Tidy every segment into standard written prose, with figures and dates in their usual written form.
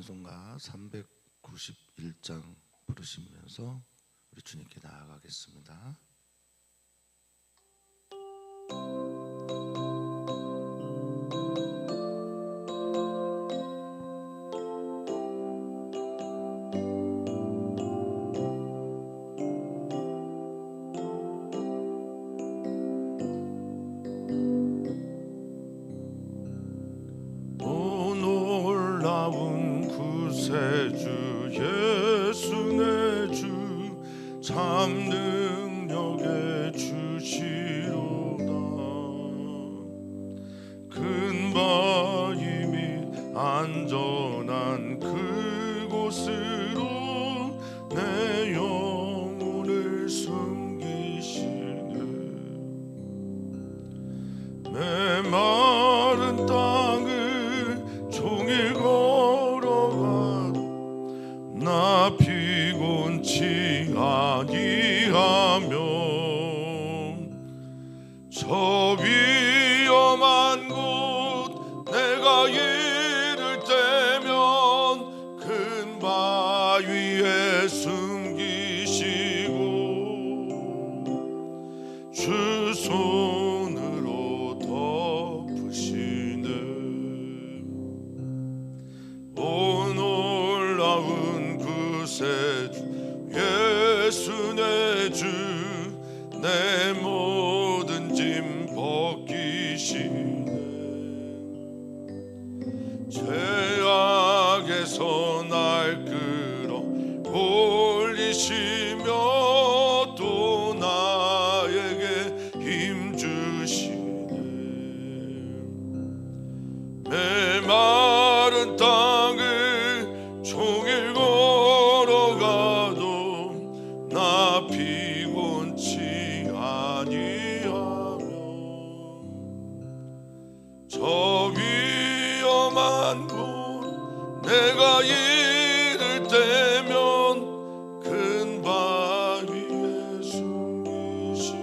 찬송가 391장 부르시면서 우리 주님께 나아가겠습니다. 구세주 예수 내 주 참 능력의 주시로다. 근바임이 안전한 그곳으로 내 영혼을 숨기시네. 메마른 땅을 종일 나 피곤치 아니하며 저 위험한 곳 내가 이를 때면 큰 바위에 숨기시고 주 손으로 덮으시네. 오 놀라운 구세주 예수 내 주 내 모든 짐 벗기시네. 죄악에서 날 끌어 올리시며 또 나에게 힘 주시네. 메마른 땅을 종일 걸어가도 나 피곤치 아니하며 저 위험한 곳 내가 이를 때면 큰 바위에 숨기시고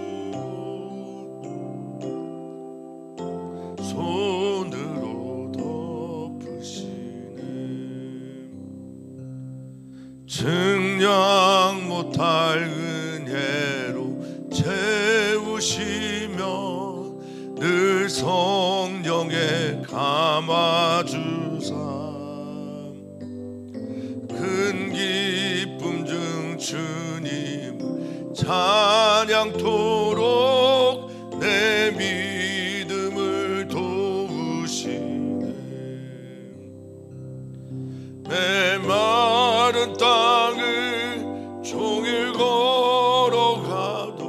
손으로 덮으시네. 증량 못할 은혜로 채우시며 늘 성령에 감아주사 큰 기쁨 중 주님 찬양토록 내 믿음을 도우시네. 메마른 땅을 종일 걸어가도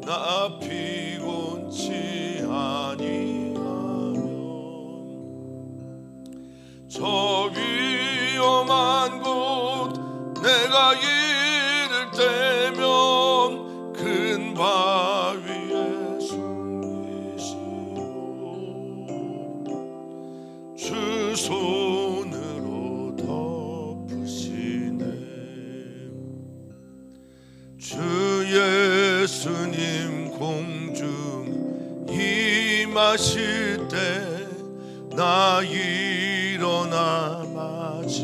나 피곤치 아니하며 저 위험한 곳 내가 이를 때면 큰 바위에 숨기시고 주 손으로 덮으시네. 주 예수님 공중 임하실 때 나 일어나 맞이하리.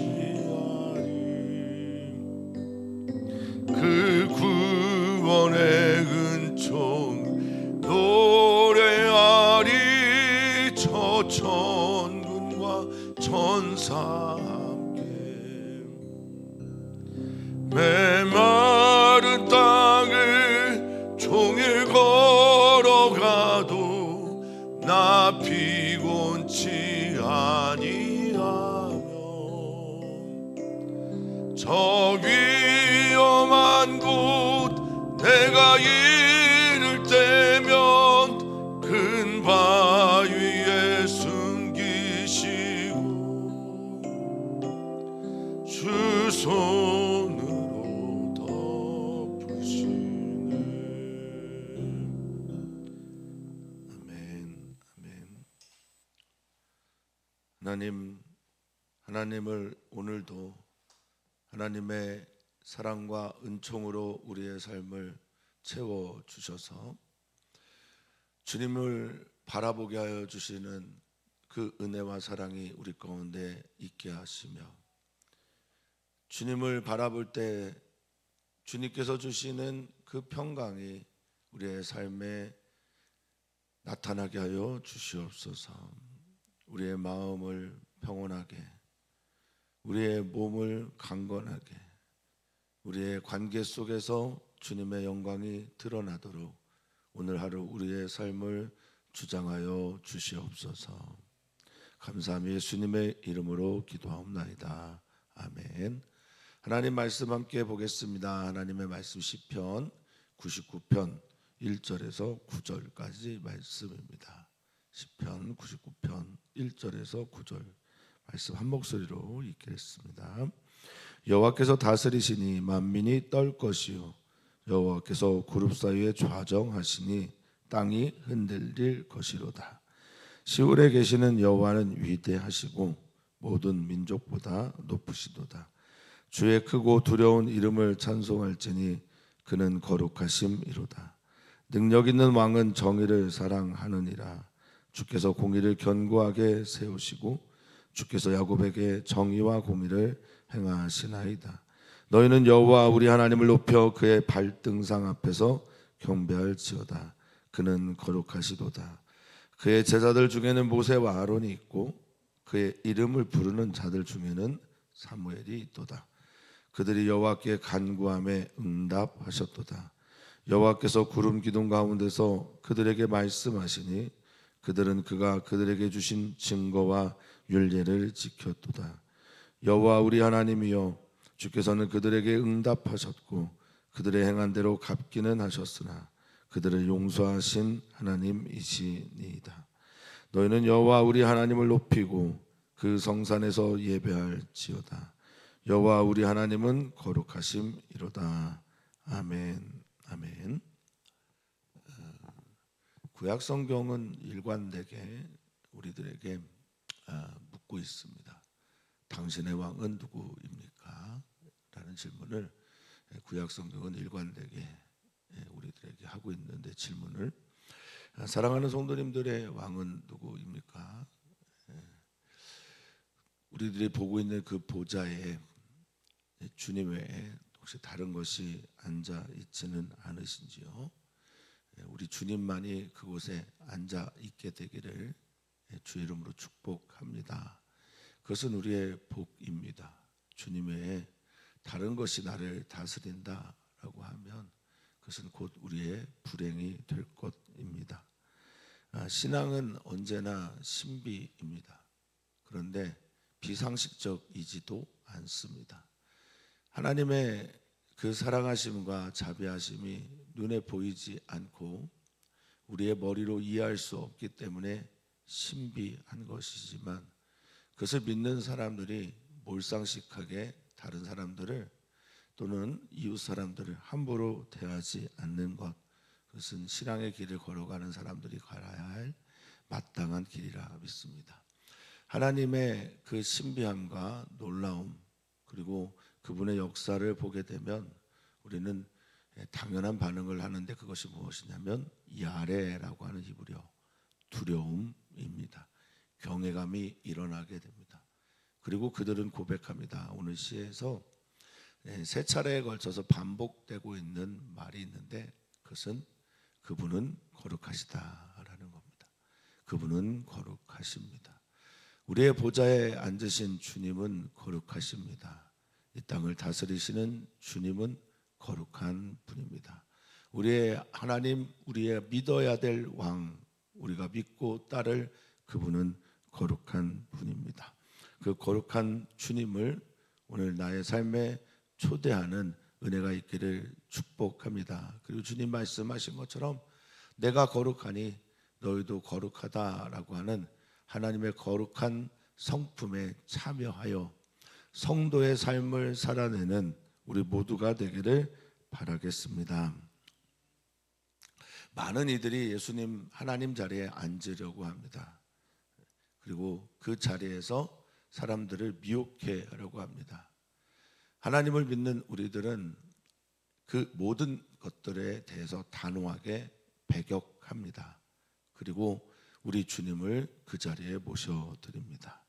그 구원의 은총 노래하리. 저 천군과 천사 함께 메마른 땅을 종일 걸어가도 나 피곤치 아니하며 저 위험한 곳 내가 이를 때면 큰 바위에 숨기시고 주 손으로 덮으시네. 아멘, 아멘. 하나님을 오늘도 하나님의 사랑과 은총으로 우리의 삶을 채워주셔서 주님을 바라보게 하여 주시는 그 은혜와 사랑이 우리 가운데 있게 하시며 주님을 바라볼 때 주님께서 주시는 그 평강이 우리의 삶에 나타나게 하여 주시옵소서. 우리의 마음을 평온하게, 우리의 몸을 강건하게, 우리의 관계 속에서 주님의 영광이 드러나도록 오늘 하루 우리의 삶을 주장하여 주시옵소서. 감사하며 예수님의 이름으로 기도하옵나이다. 아멘. 하나님 말씀 함께 보겠습니다. 하나님의 말씀 시편 99편 1절에서 9절까지 말씀입니다. 시편 99편 1절에서 9절 말씀 한 목소리로 읽겠습니다. 여호와께서 다스리시니 만민이 떨 것이요 여호와께서 그룹 사이에 좌정하시니 땅이 흔들릴 것이로다. 시온에 계시는 여호와는 위대하시고 모든 민족보다 높으시도다. 주의 크고 두려운 이름을 찬송할지니 그는 거룩하심이로다. 능력 있는 왕은 정의를 사랑하느니라. 주께서 공의를 견고하게 세우시고 주께서 야곱에게 정의와 공의를 행하시나이다. 너희는 여호와 우리 하나님을 높여 그의 발등상 앞에서 경배할지어다. 그는 거룩하시도다. 그의 제자들 중에는 모세와 아론이 있고 그의 이름을 부르는 자들 중에는 사무엘이 있도다. 그들이 여호와께 간구함에 응답하셨도다. 여호와께서 구름 기둥 가운데서 그들에게 말씀하시니 그들은 그가 그들에게 주신 증거와 율례를 지켰도다. 여호와 우리 하나님이여 주께서는 그들에게 응답하셨고 그들의 행한 대로 갚기는 하셨으나 그들을 용서하신 하나님이시니이다. 너희는 여호와 우리 하나님을 높이고 그 성산에서 예배할지어다. 여호와 우리 하나님은 거룩하심이로다. 아멘. 아멘. 구약 성경은 일관되게 우리들에게 묻고 있습니다. 당신의 왕은 누구입니까? 라는 질문을 구약 성경은 일관되게 우리들에게 하고 있는데 질문을 사랑하는 성도님들의 왕은 누구입니까? 우리들이 보고 있는 그 보좌에 주님 외에 혹시 다른 것이 앉아 있지는 않으신지요? 우리 주님만이 그곳에 앉아 있게 되기를 주 이름으로 축복합니다. 그것은 우리의 복입니다. 주님 외에 다른 것이 나를 다스린다라고 하면 그것은 곧 우리의 불행이 될 것입니다. 신앙은 언제나 신비입니다. 그런데 비상식적이지도 않습니다. 하나님의 그 사랑하심과 자비하심이 눈에 보이지 않고 우리의 머리로 이해할 수 없기 때문에 신비한 것이지만 그것을 믿는 사람들이 몰상식하게 다른 사람들을 또는 이웃 사람들을 함부로 대하지 않는 것, 그것은 신앙의 길을 걸어가는 사람들이 가야 할 마땅한 길이라 믿습니다. 하나님의 그 신비함과 놀라움 그리고 그분의 역사를 보게 되면 우리는 당연한 반응을 하는데 그것이 무엇이냐면 야레라고 하는 히브리어 두려움입니다. 경외감이 일어나게 됩니다. 그리고 그들은 고백합니다. 오늘 시에서 세 차례에 걸쳐서 반복되고 있는 말이 있는데 그것은 그분은 거룩하시다라는 겁니다. 그분은 거룩하십니다. 우리의 보좌에 앉으신 주님은 거룩하십니다. 이 땅을 다스리시는 주님은 거룩한 분입니다. 우리의 하나님, 우리의 믿어야 될 왕, 우리가 믿고 따를 그분은 거룩한 분입니다. 그 거룩한 주님을 오늘 나의 삶에 초대하는 은혜가 있기를 축복합니다. 그리고 주님 말씀하신 것처럼 내가 거룩하니 너희도 거룩하다라고 하는 하나님의 거룩한 성품에 참여하여 성도의 삶을 살아내는 우리 모두가 되기를 바라겠습니다. 많은 이들이 예수님 하나님 자리에 앉으려고 합니다. 그리고 그 자리에서 사람들을 미혹해 하려고 합니다. 하나님을 믿는 우리들은 그 모든 것들에 대해서 단호하게 배격합니다. 그리고 우리 주님을 그 자리에 모셔드립니다.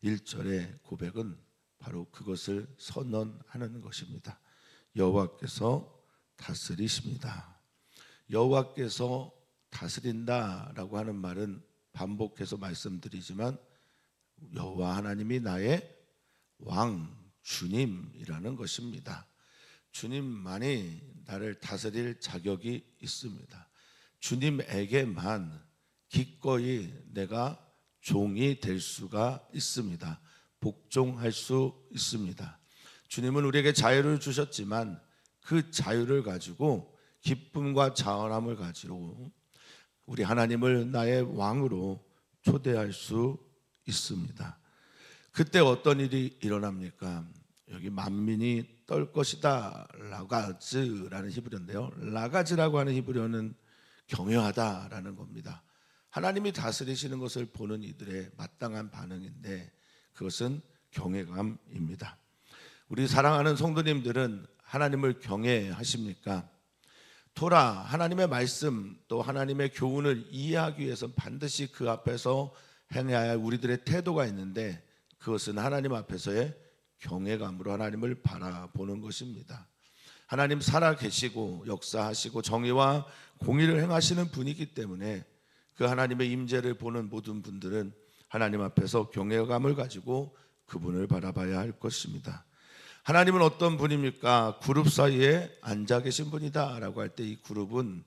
1절의 고백은 바로 그것을 선언하는 것입니다. 여호와께서 다스리십니다. 여호와께서 다스린다라고 하는 말은 반복해서 말씀드리지만 여호와 하나님이 나의 왕, 주님이라는 것입니다. 주님만이 나를 다스릴 자격이 있습니다. 주님에게만 기꺼이 내가 종이 될 수가 있습니다. 복종할 수 있습니다. 주님은 우리에게 자유를 주셨지만 그 자유를 가지고 기쁨과 자원함을 가지고 우리 하나님을 나의 왕으로 초대할 수 있습니다. 그때 어떤 일이 일어납니까? 여기 만민이 떨 것이다 라가즈라는 히브리어인데요, 라가즈라고 하는 히브리어는 경외하다라는 겁니다. 하나님이 다스리시는 것을 보는 이들의 마땅한 반응인데 그것은 경외감입니다. 우리 사랑하는 성도님들은 하나님을 경외하십니까? 토라, 하나님의 말씀, 또 하나님의 교훈을 이해하기 위해서 반드시 그 앞에서 행해야 할 우리들의 태도가 있는데 그것은 하나님 앞에서의 경외감으로 하나님을 바라보는 것입니다. 하나님 살아계시고 역사하시고 정의와 공의를 행하시는 분이기 때문에 그 하나님의 임재를 보는 모든 분들은 하나님 앞에서 경외감을 가지고 그분을 바라봐야 할 것입니다. 하나님은 어떤 분입니까? 그룹 사이에 앉아 계신 분이다 라고 할 때 이 그룹은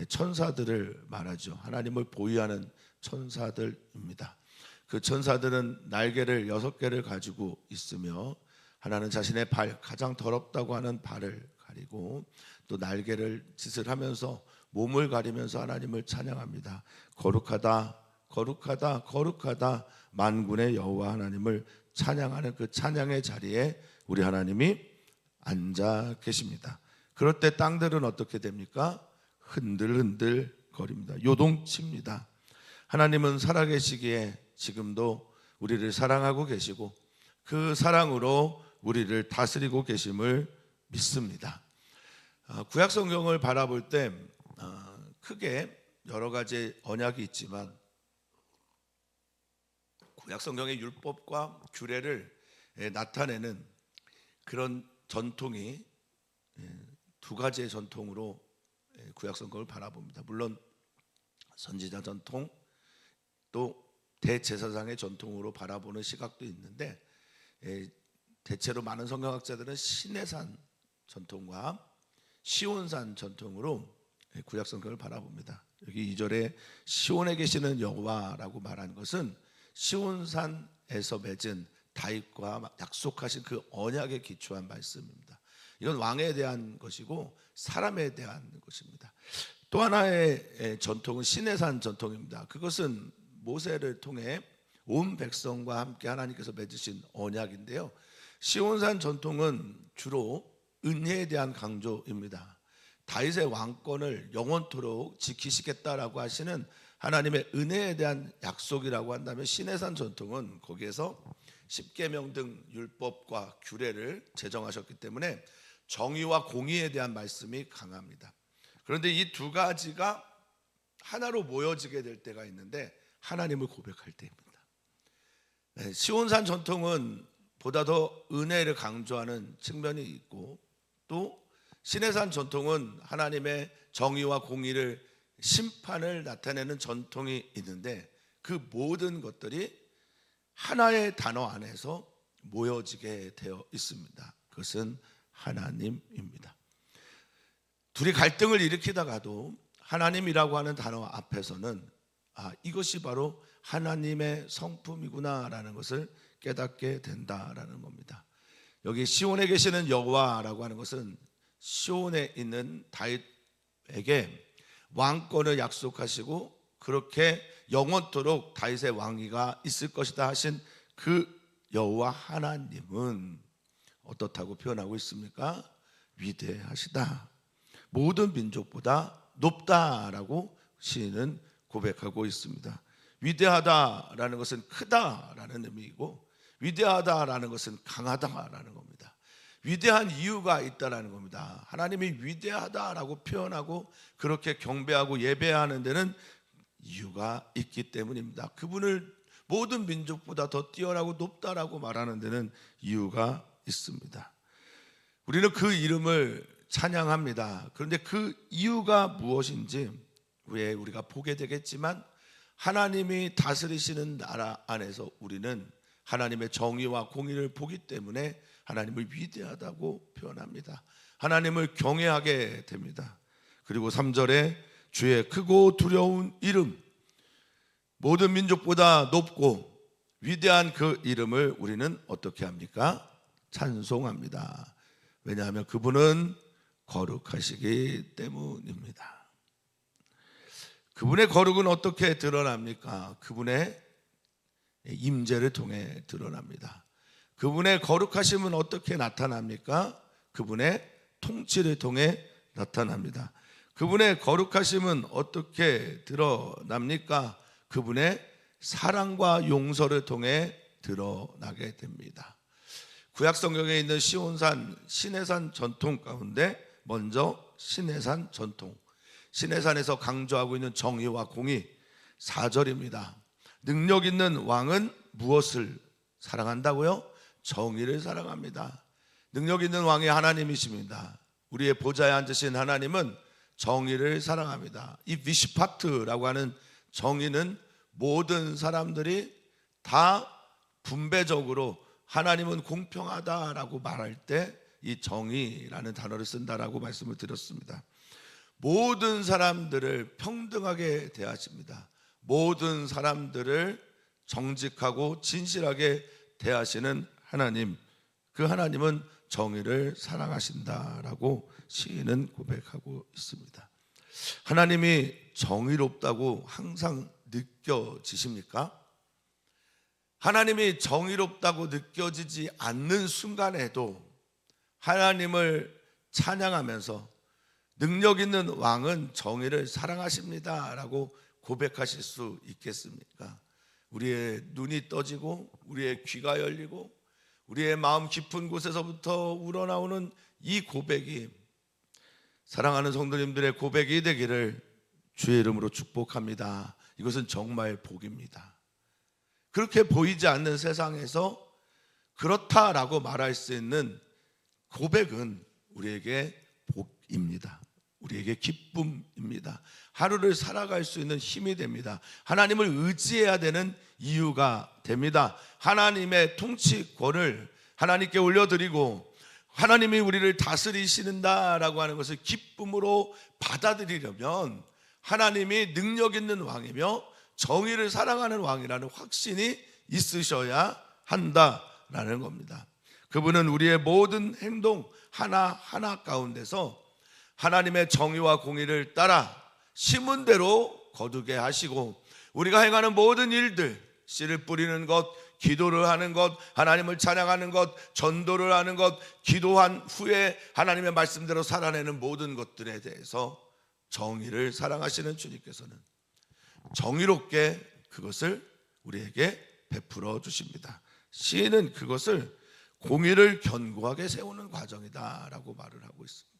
천사들을 말하죠. 하나님을 보유하는 천사들입니다. 그 천사들은 날개를 6개를 가지고 있으며 하나는 자신의 발, 가장 더럽다고 하는 발을 가리고 또 날개를 짓을 하면서 몸을 가리면서 하나님을 찬양합니다. 거룩하다, 거룩하다, 거룩하다, 만군의 여호와 하나님을 찬양하는 그 찬양의 자리에 우리 하나님이 앉아 계십니다. 그럴 때 땅들은 어떻게 됩니까? 흔들흔들 거립니다. 요동칩니다. 하나님은 살아계시기에 지금도 우리를 사랑하고 계시고 그 사랑으로 우리를 다스리고 계심을 믿습니다. 구약 성경을 바라볼 때 크게 여러 가지 언약이 있지만 구약 성경의 율법과 규례를 나타내는 그런 전통이 두 가지의 전통으로 구약 성경을 바라봅니다. 물론 선지자 전통 또 대제사장의 전통으로 바라보는 시각도 있는데 대체로 많은 성경학자들은 시내산 전통과 시온산 전통으로 구약 성경을 바라봅니다. 여기 2절에 시온에 계시는 여호와라고 말한 것은 시온산에서 맺은 다윗과 약속하신 그 언약에 기초한 말씀입니다. 이건 왕에 대한 것이고 사람에 대한 것입니다. 또 하나의 전통은 시내산 전통입니다. 그것은 모세를 통해 온 백성과 함께 하나님께서 맺으신 언약인데요, 시온산 전통은 주로 은혜에 대한 강조입니다. 다윗의 왕권을 영원토록 지키시겠다라고 하시는 하나님의 은혜에 대한 약속이라고 한다면 시내산 전통은 거기에서 십계명 등 율법과 규례를 제정하셨기 때문에 정의와 공의에 대한 말씀이 강합니다. 그런데 이 두 가지가 하나로 모여지게 될 때가 있는데 하나님을 고백할 때입니다. 시온산 전통은 보다 더 은혜를 강조하는 측면이 있고 또 시내산 전통은 하나님의 정의와 공의를 심판을 나타내는 전통이 있는데 그 모든 것들이 하나의 단어 안에서 모여지게 되어 있습니다. 그것은 하나님입니다. 둘이 갈등을 일으키다가도 하나님이라고 하는 단어 앞에서는 이것이 바로 하나님의 성품이구나라는 것을 깨닫게 된다라는 겁니다. 여기 시온에 계시는 여호와라고 하는 것은 시온에 있는 다윗에게 왕권을 약속하시고 그렇게 영원토록 다윗의 왕위가 있을 것이다 하신 그 여호와 하나님은 어떻다고 표현하고 있습니까? 위대하시다, 모든 민족보다 높다라고 시인은 고백하고 있습니다. 위대하다라는 것은 크다라는 의미이고 위대하다라는 것은 강하다라는 겁니다. 위대한 이유가 있다라는 겁니다. 하나님이 위대하다라고 표현하고 그렇게 경배하고 예배하는 데는 이유가 있기 때문입니다. 그분을 모든 민족보다 더 뛰어나고 높다라고 말하는 데는 이유가 있습니다. 우리는 그 이름을 찬양합니다. 그런데 그 이유가 무엇인지 왜 우리가 보게 되겠지만, 하나님이 다스리시는 나라 안에서 우리는 하나님의 정의와 공의를 보기 때문에 하나님을 위대하다고 표현합니다. 하나님을 경외하게 됩니다. 그리고 3절에 주의 크고 두려운 이름, 모든 민족보다 높고 위대한 그 이름을 우리는 어떻게 합니까? 찬송합니다. 왜냐하면 그분은 거룩하시기 때문입니다. 그분의 거룩은 어떻게 드러납니까? 그분의 임재를 통해 드러납니다. 그분의 거룩하심은 어떻게 나타납니까? 그분의 통치를 통해 나타납니다. 그분의 거룩하심은 어떻게 드러납니까? 그분의 사랑과 용서를 통해 드러나게 됩니다. 구약 성경에 있는 시온산, 시내산 전통 가운데 먼저 시내산 전통, 시내산에서 강조하고 있는 정의와 공의 4절입니다. 능력 있는 왕은 무엇을 사랑한다고요? 정의를 사랑합니다. 능력 있는 왕이 하나님이십니다. 우리의 보좌에 앉으신 하나님은 정의를 사랑합니다. 이 미시파트라고 하는 정의는 모든 사람들이 다 분배적으로 하나님은 공평하다라고 말할 때 이 정의라는 단어를 쓴다라고 말씀을 드렸습니다. 모든 사람들을 평등하게 대하십니다. 모든 사람들을 정직하고 진실하게 대하시는 하나님, 그 하나님은 정의를 사랑하신다라고 시인은 고백하고 있습니다. 하나님이 정의롭다고 항상 느껴지십니까? 하나님이 정의롭다고 느껴지지 않는 순간에도 하나님을 찬양하면서 능력 있는 왕은 정의를 사랑하십니다 라고 고백하실 수 있겠습니까? 우리의 눈이 떠지고 우리의 귀가 열리고 우리의 마음 깊은 곳에서부터 우러나오는 이 고백이 사랑하는 성도님들의 고백이 되기를 주의 이름으로 축복합니다. 이것은 정말 복입니다. 그렇게 보이지 않는 세상에서 그렇다라고 말할 수 있는 고백은 우리에게 복입니다. 우리에게 기쁨입니다. 하루를 살아갈 수 있는 힘이 됩니다. 하나님을 의지해야 되는 이유가 됩니다. 하나님의 통치권을 하나님께 올려드리고 하나님이 우리를 다스리신다라고 하는 것을 기쁨으로 받아들이려면 하나님이 능력 있는 왕이며 정의를 사랑하는 왕이라는 확신이 있으셔야 한다라는 겁니다. 그분은 우리의 모든 행동 하나하나 가운데서 하나님의 정의와 공의를 따라 심은 대로 거두게 하시고 우리가 행하는 모든 일들, 씨를 뿌리는 것, 기도를 하는 것, 하나님을 찬양하는 것, 전도를 하는 것, 기도한 후에 하나님의 말씀대로 살아내는 모든 것들에 대해서 정의를 사랑하시는 주님께서는 정의롭게 그것을 우리에게 베풀어 주십니다. 시인은 그것을 공의를 견고하게 세우는 과정이다라고 말을 하고 있습니다.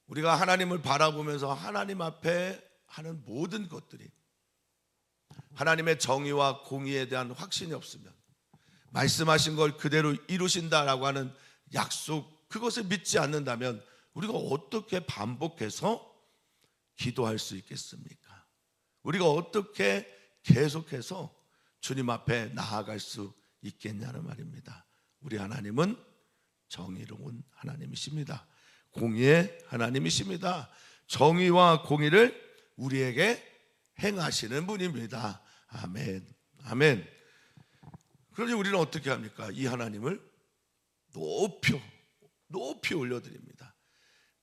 우리가 하나님을 바라보면서 하나님 앞에 하는 모든 것들이 하나님의 정의와 공의에 대한 확신이 없으면 말씀하신 걸 그대로 이루신다라고 하는 약속, 그것을 믿지 않는다면 우리가 어떻게 반복해서 기도할 수 있겠습니까? 우리가 어떻게 계속해서 주님 앞에 나아갈 수 있겠냐는 말입니다. 우리 하나님은 정의로운 하나님이십니다. 공의의 하나님이십니다. 정의와 공의를 우리에게 행하시는 분입니다. 아멘, 아멘. 그러니 우리는 어떻게 합니까? 이 하나님을 높이 올려드립니다.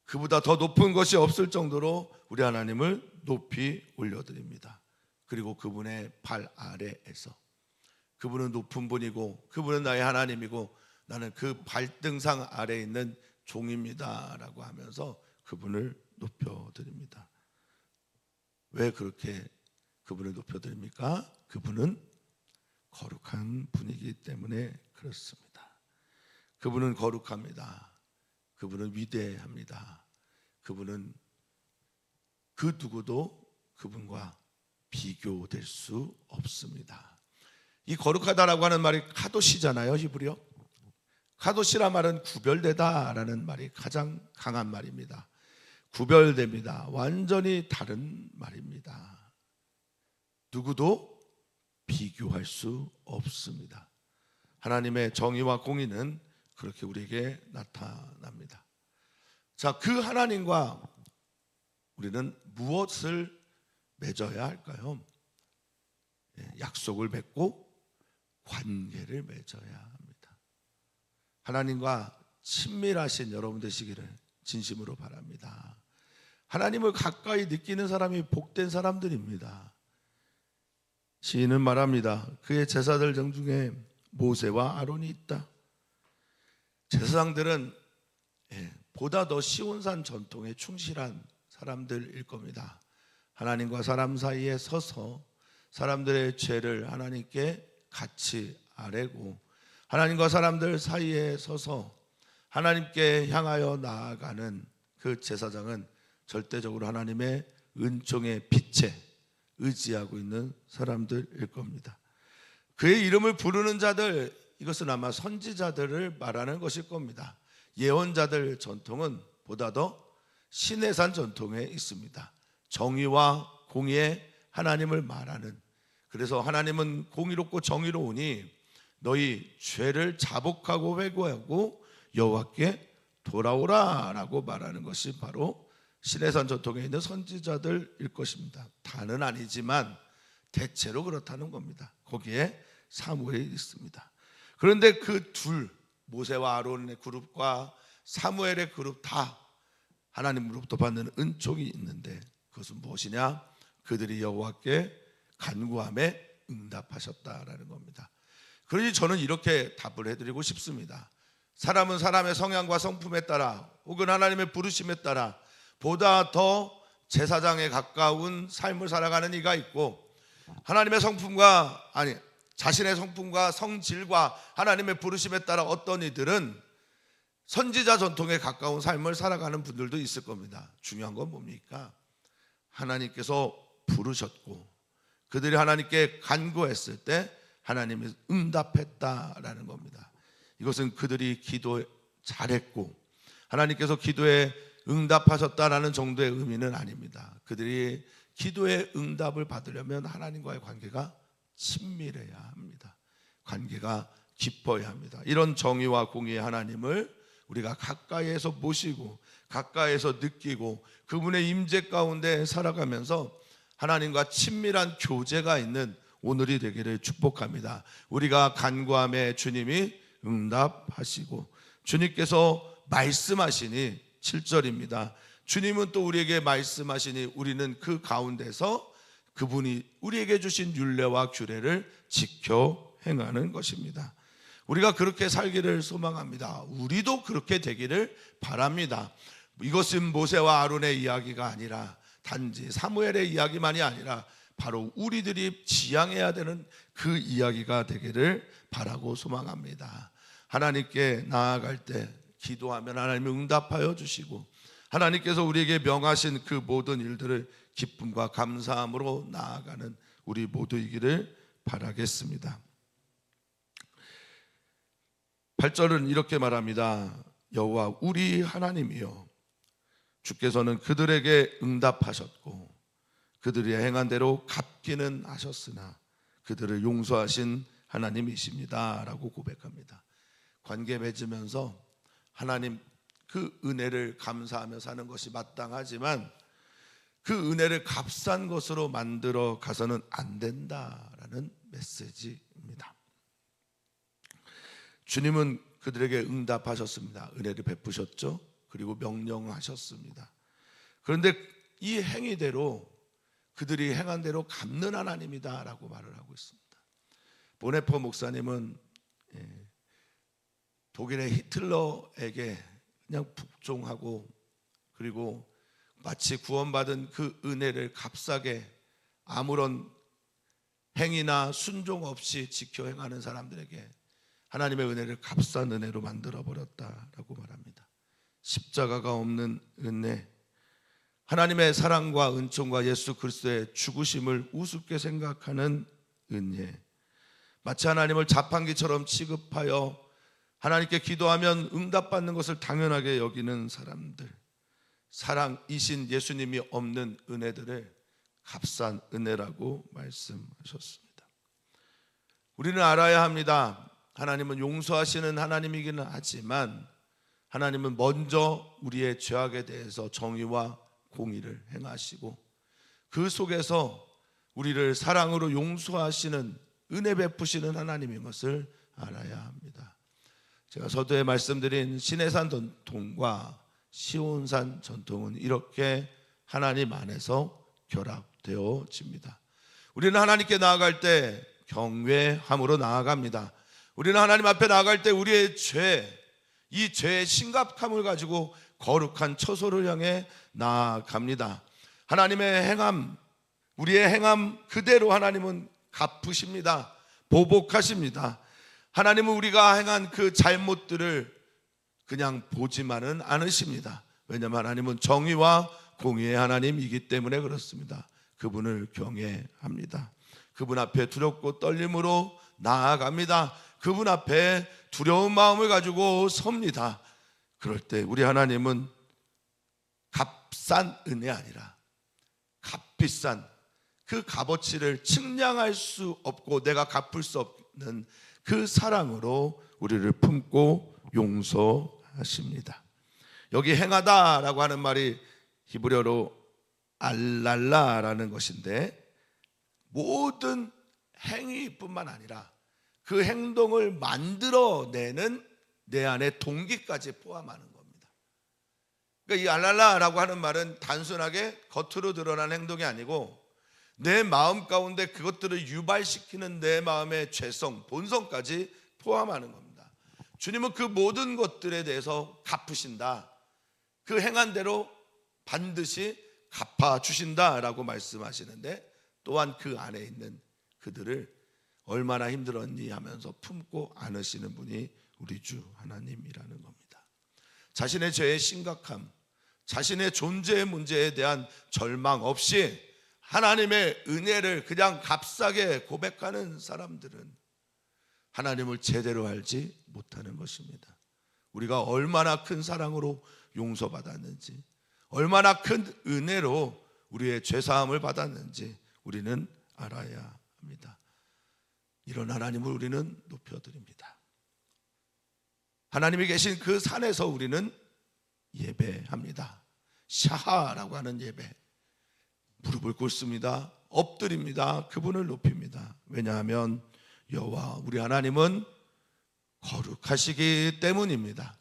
그보다 더 높은 것이 없을 정도로 우리 하나님을 높이 올려드립니다. 그리고 그분의 발 아래에서, 그분은 높은 분이고 그분은 나의 하나님이고 나는 그 발등상 아래에 있는 종입니다 라고 하면서 그분을 높여드립니다. 왜 그렇게 그분을 높여드립니까? 그분은 거룩한 분이기 때문에 그렇습니다. 그분은 거룩합니다. 그분은 위대합니다. 그분은 그 누구도 그분과 비교될 수 없습니다. 이 거룩하다라고 하는 말이 카도시잖아요. 히브리어. 카도시란 말은 구별되다라는 말이 가장 강한 말입니다. 구별됩니다. 완전히 다른 말입니다. 누구도 비교할 수 없습니다. 하나님의 정의와 공의는 그렇게 우리에게 나타납니다. 자, 그 하나님과 우리는 무엇을 맺어야 할까요? 약속을 맺고 관계를 맺어야 합니다. 하나님과 친밀하신 여러분 되시기를 진심으로 바랍니다. 하나님을 가까이 느끼는 사람이 복된 사람들입니다. 시인은 말합니다. 그의 제사들 중에 모세와 아론이 있다. 제사장들은 보다 더 시온산 전통에 충실한 사람들일 겁니다. 하나님과 사람 사이에 서서 사람들의 죄를 하나님께 같이 아뢰고 하나님과 사람들 사이에 서서 하나님께 향하여 나아가는 그 제사장은 절대적으로 하나님의 은총의 빛에 의지하고 있는 사람들일 겁니다. 그의 이름을 부르는 자들, 이것은 아마 선지자들을 말하는 것일 겁니다. 예언자들 전통은 보다 더 시내산 전통에 있습니다. 정의와 공의의 하나님을 말하는, 그래서 하나님은 공의롭고 정의로우니 너희 죄를 자복하고 회개하고 여호와께 돌아오라라고 말하는 것이 바로 시내산 전통에 있는 선지자들일 것입니다. 다는 아니지만 대체로 그렇다는 겁니다. 거기에 사무엘이 있습니다. 그런데 그 둘, 모세와 아론의 그룹과 사무엘의 그룹 다 하나님으로부터 받는 은총이 있는데 그것은 무엇이냐? 그들이 여호와께 간구함에 응답하셨다라는 겁니다. 그러니 저는 이렇게 답을 해드리고 싶습니다. 사람은 사람의 성향과 성품에 따라 혹은 하나님의 부르심에 따라 보다 더 제사장에 가까운 삶을 살아가는 이가 있고, 하나님의 성품과 자신의 성품과 성질과 하나님의 부르심에 따라 어떤 이들은 선지자 전통에 가까운 삶을 살아가는 분들도 있을 겁니다. 중요한 건 뭡니까? 하나님께서 부르셨고 그들이 하나님께 간구했을 때 하나님이 응답했다라는 겁니다. 이것은 그들이 기도 잘했고 하나님께서 기도에 응답하셨다라는 정도의 의미는 아닙니다. 그들이 기도의 응답을 받으려면 하나님과의 관계가 친밀해야 합니다. 관계가 깊어야 합니다. 이런 정의와 공의의 하나님을 우리가 가까이에서 모시고 가까이에서 느끼고 그분의 임재 가운데 살아가면서 하나님과 친밀한 교제가 있는 오늘이 되기를 축복합니다. 우리가 간구함에 주님이 응답하시고 주님께서 말씀하시니 7절입니다. 주님은 또 우리에게 말씀하시니 우리는 그 가운데서 그분이 우리에게 주신 율례와 규례를 지켜 행하는 것입니다. 우리가 그렇게 살기를 소망합니다. 우리도 그렇게 되기를 바랍니다. 이것은 모세와 아론의 이야기가 아니라 단지 사무엘의 이야기만이 아니라 바로 우리들이 지향해야 되는 그 이야기가 되기를 바라고 소망합니다. 하나님께 나아갈 때 기도하면 하나님이 응답하여 주시고 하나님께서 우리에게 명하신 그 모든 일들을 기쁨과 감사함으로 나아가는 우리 모두이기를 바라겠습니다. 8절은 이렇게 말합니다. 여호와 우리 하나님이여 주께서는 그들에게 응답하셨고 그들이 행한 대로 갚기는 하셨으나 그들을 용서하신 하나님이십니다 라고 고백합니다. 관계 맺으면서 하나님 그 은혜를 감사하며 사는 것이 마땅하지만 그 은혜를 값싼 것으로 만들어 가서는 안 된다라는 메시지입니다. 주님은 그들에게 응답하셨습니다. 은혜를 베푸셨죠. 그리고 명령하셨습니다. 그런데 이 행위대로 그들이 행한 대로 갚는 하나님이다 라고 말을 하고 있습니다. 보네퍼 목사님은 독일의 히틀러에게 그냥 복종하고 그리고 마치 구원받은 그 은혜를 값싸게 아무런 행위나 순종 없이 지켜 행하는 사람들에게 하나님의 은혜를 값싼 은혜로 만들어 버렸다라고 말합니다. 십자가가 없는 은혜, 하나님의 사랑과 은총과 예수 그리스도의 죽으심을 우습게 생각하는 은혜, 마치 하나님을 자판기처럼 취급하여 하나님께 기도하면 응답받는 것을 당연하게 여기는 사람들, 사랑이신 예수님이 없는 은혜들의 값싼 은혜라고 말씀하셨습니다. 우리는 알아야 합니다. 하나님은 용서하시는 하나님이기는 하지만 하나님은 먼저 우리의 죄악에 대해서 정의와 공의를 행하시고 그 속에서 우리를 사랑으로 용서하시는 은혜 베푸시는 하나님인 것을 알아야 합니다. 제가 서두에 말씀드린 시내산 전통과 시온산 전통은 이렇게 하나님 안에서 결합되어집니다. 우리는 하나님께 나아갈 때 경외함으로 나아갑니다. 우리는 하나님 앞에 나아갈 때 우리의 이 죄의 심각함을 가지고 거룩한 처소를 향해 나아갑니다. 하나님의 행함, 우리의 행함 그대로 하나님은 갚으십니다. 보복하십니다. 하나님은 우리가 행한 그 잘못들을 그냥 보지만은 않으십니다. 왜냐하면 하나님은 정의와 공의의 하나님이기 때문에 그렇습니다. 그분을 경외합니다. 그분 앞에 두렵고 떨림으로 나아갑니다. 그분 앞에 두려운 마음을 가지고 섭니다. 그럴 때 우리 하나님은 값싼 은혜 아니라 값비싼 그 값어치를 측량할 수 없고 내가 갚을 수 없는 그 사랑으로 우리를 품고 용서하십니다. 여기 행하다라고 하는 말이 히브리어로 알랄라라는 것인데 모든 행위뿐만 아니라 그 행동을 만들어내는 내 안의 동기까지 포함하는 겁니다. 그러니까 이 알랄라라고 하는 말은 단순하게 겉으로 드러난 행동이 아니고 내 마음 가운데 그것들을 유발시키는 내 마음의 죄성, 본성까지 포함하는 겁니다. 주님은 그 모든 것들에 대해서 갚으신다. 그 행한 대로 반드시 갚아주신다라고 말씀하시는데 또한 그 안에 있는 그들을 얼마나 힘들었니 하면서 품고 안으시는 분이 우리 주 하나님이라는 겁니다. 자신의 죄의 심각함, 자신의 존재의 문제에 대한 절망 없이 하나님의 은혜를 그냥 값싸게 고백하는 사람들은 하나님을 제대로 알지 못하는 것입니다. 우리가 얼마나 큰 사랑으로 용서받았는지, 얼마나 큰 은혜로 우리의 죄사함을 받았는지 우리는 알아야 합니다. 이런 하나님을 우리는 높여드립니다. 하나님이 계신 그 산에서 우리는 예배합니다. 샤하라고 하는 예배, 무릎을 꿇습니다. 엎드립니다. 그분을 높입니다. 왜냐하면 여호와 우리 하나님은 거룩하시기 때문입니다.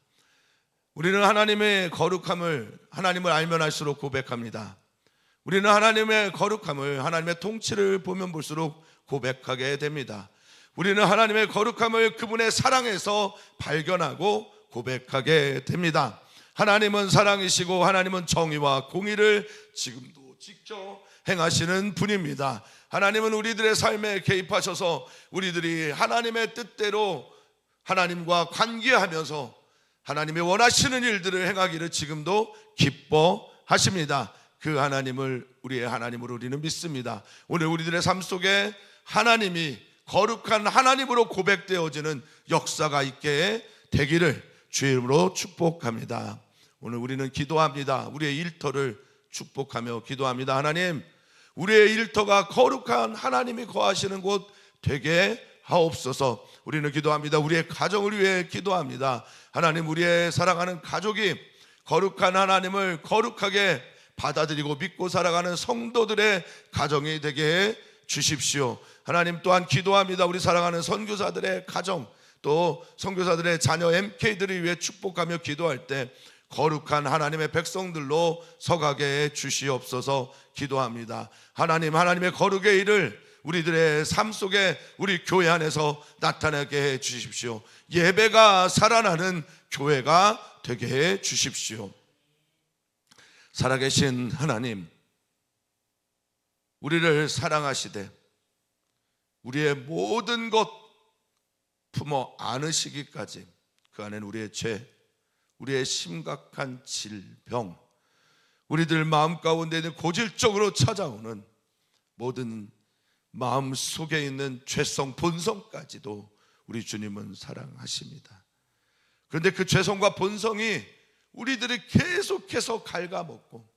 우리는 하나님의 거룩함을 하나님을 알면 알수록 고백합니다. 우리는 하나님의 거룩함을, 하나님의 통치를 보면 볼수록 고백하게 됩니다. 우리는 하나님의 거룩함을 그분의 사랑에서 발견하고 고백하게 됩니다. 하나님은 사랑이시고 하나님은 정의와 공의를 지금도 직접 행하시는 분입니다. 하나님은 우리들의 삶에 개입하셔서 우리들이 하나님의 뜻대로 하나님과 관계하면서 하나님이 원하시는 일들을 행하기를 지금도 기뻐하십니다. 그 하나님을 우리의 하나님으로 우리는 믿습니다. 오늘 우리들의 삶 속에 하나님이 거룩한 하나님으로 고백되어지는 역사가 있게 되기를 주의 이름으로 축복합니다. 오늘 우리는 기도합니다. 우리의 일터를 축복하며 기도합니다. 하나님, 우리의 일터가 거룩한 하나님이 거하시는 곳 되게 하옵소서. 우리는 기도합니다. 우리의 가정을 위해 기도합니다. 하나님, 우리의 사랑하는 가족이 거룩한 하나님을 거룩하게 받아들이고 믿고 살아가는 성도들의 가정이 되게 해 주십시오. 하나님, 또한 기도합니다. 우리 사랑하는 선교사들의 가정, 또 선교사들의 자녀 MK들을 위해 축복하며 기도할 때 거룩한 하나님의 백성들로 서가게 해 주시옵소서. 기도합니다. 하나님, 하나님의 거룩의 일을 우리들의 삶 속에 우리 교회 안에서 나타나게 해 주십시오. 예배가 살아나는 교회가 되게 해 주십시오. 살아계신 하나님, 우리를 사랑하시되 우리의 모든 것 품어 안으시기까지 그 안에는 우리의 죄, 우리의 심각한 질병, 우리들 마음 가운데 있는 고질적으로 찾아오는 모든 마음 속에 있는 죄성 본성까지도 우리 주님은 사랑하십니다. 그런데 그 죄성과 본성이 우리들이 계속해서 갉아먹고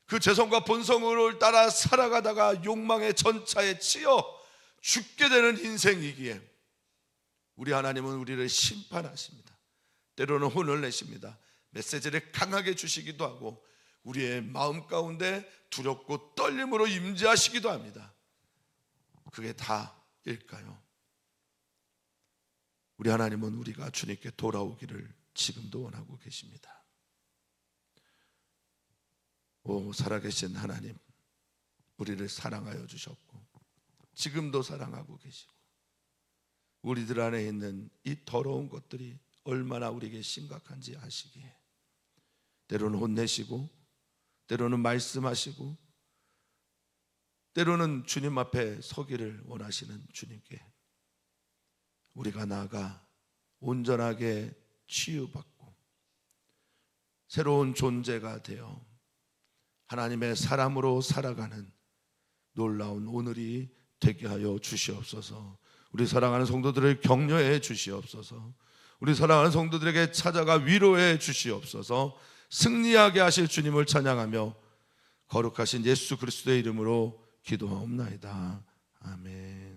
그 죄성과 본성을 따라 살아가다가 욕망의 전차에 치여 죽게 되는 인생이기에 우리 하나님은 우리를 심판하십니다. 때로는 혼을 내십니다. 메시지를 강하게 주시기도 하고 우리의 마음 가운데 두렵고 떨림으로 임재하시기도 합니다. 그게 다일까요? 우리 하나님은 우리가 주님께 돌아오기를 지금도 원하고 계십니다. 오 살아계신 하나님, 우리를 사랑하여 주셨고 지금도 사랑하고 계시고 우리들 안에 있는 이 더러운 것들이 얼마나 우리에게 심각한지 아시기에 때로는 혼내시고 때로는 말씀하시고 때로는 주님 앞에 서기를 원하시는 주님께 우리가 나아가 온전하게 치유받고 새로운 존재가 되어 하나님의 사람으로 살아가는 놀라운 오늘이 되게 하여 주시옵소서. 우리 사랑하는 성도들을 격려해 주시옵소서. 우리 사랑하는 성도들에게 찾아가 위로해 주시옵소서. 승리하게 하실 주님을 찬양하며 거룩하신 예수 그리스도의 이름으로 기도하옵나이다. 아멘.